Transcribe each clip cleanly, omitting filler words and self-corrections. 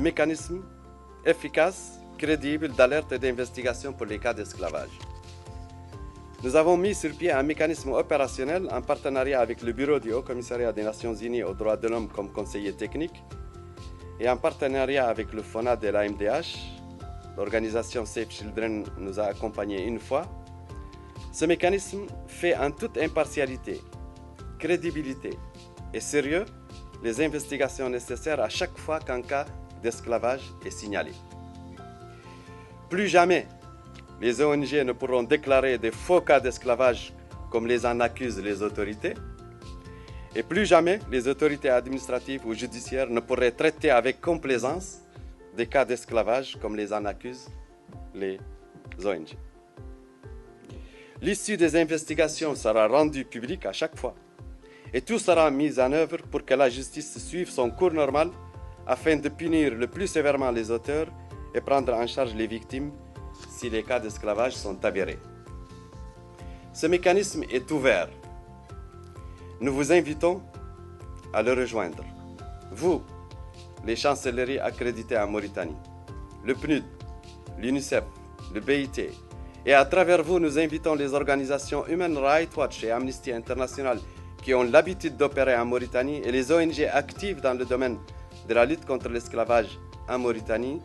mécanismes efficaces, crédibles d'alerte et d'investigation pour les cas d'esclavage. Nous avons mis sur pied un mécanisme opérationnel en partenariat avec le Bureau du Haut-Commissariat des Nations Unies aux droits de l'homme comme conseiller technique et en partenariat avec le FONAD et l'AMDH. L'organisation Safe Children nous a accompagnés une fois. Ce mécanisme fait en toute impartialité, crédibilité et sérieux les investigations nécessaires à chaque fois qu'un cas d'esclavage est signalé. Plus jamais, les ONG ne pourront déclarer des faux cas d'esclavage comme les en accusent les autorités. Et plus jamais, les autorités administratives ou judiciaires ne pourraient traiter avec complaisance des cas d'esclavage comme les en accusent les ONG. L'issue des investigations sera rendue publique à chaque fois et tout sera mis en œuvre pour que la justice suive son cours normal afin de punir le plus sévèrement les auteurs et prendre en charge les victimes si les cas d'esclavage sont avérés. Ce mécanisme est ouvert. Nous vous invitons à le rejoindre. Vous, les chancelleries accréditées en Mauritanie, le PNUD, l'UNICEF, le BIT, et à travers vous, nous invitons les organisations Human Rights Watch et Amnesty International qui ont l'habitude d'opérer en Mauritanie et les ONG actives dans le domaine de la lutte contre l'esclavage en Mauritanie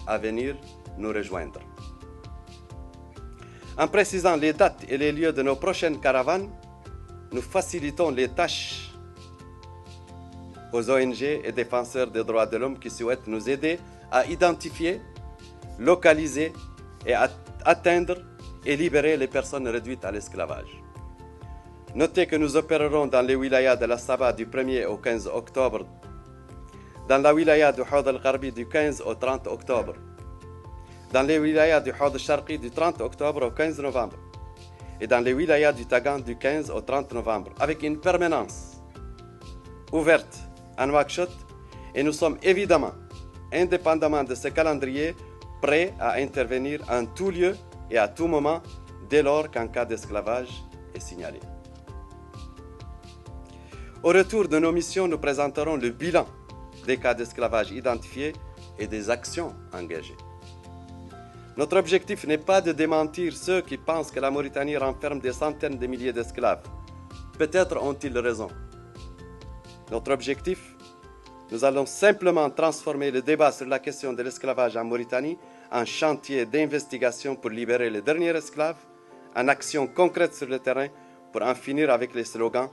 à venir nous rejoindre. En précisant les dates et les lieux de nos prochaines caravanes, nous facilitons les tâches aux ONG et défenseurs des droits de l'homme qui souhaitent nous aider à identifier, localiser et atteindre et libérer les personnes réduites à l'esclavage. Notez que nous opérerons dans les wilayas de la Saba du 1er au 15 octobre, dans la wilaya du Hawd al-Gharbi du 15 au 30 octobre, dans les wilayas du Hawd al-Sharqi du 30 octobre au 15 novembre et dans les wilayas du Tagan du 15 au 30 novembre, avec une permanence ouverte à Nouakchott, et nous sommes évidemment, indépendamment de ce calendrier, prêts à intervenir en tout lieu et à tout moment dès lors qu'un cas d'esclavage est signalé. Au retour de nos missions, nous présenterons le bilan des cas d'esclavage identifiés et des actions engagées. Notre objectif n'est pas de démentir ceux qui pensent que la Mauritanie renferme des centaines de milliers d'esclaves. Peut-être ont-ils raison. Notre objectif, nous allons simplement transformer le débat sur la question de l'esclavage en Mauritanie en chantier d'investigation pour libérer les derniers esclaves, en action concrète sur le terrain pour en finir avec les slogans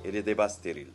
et les débats stériles.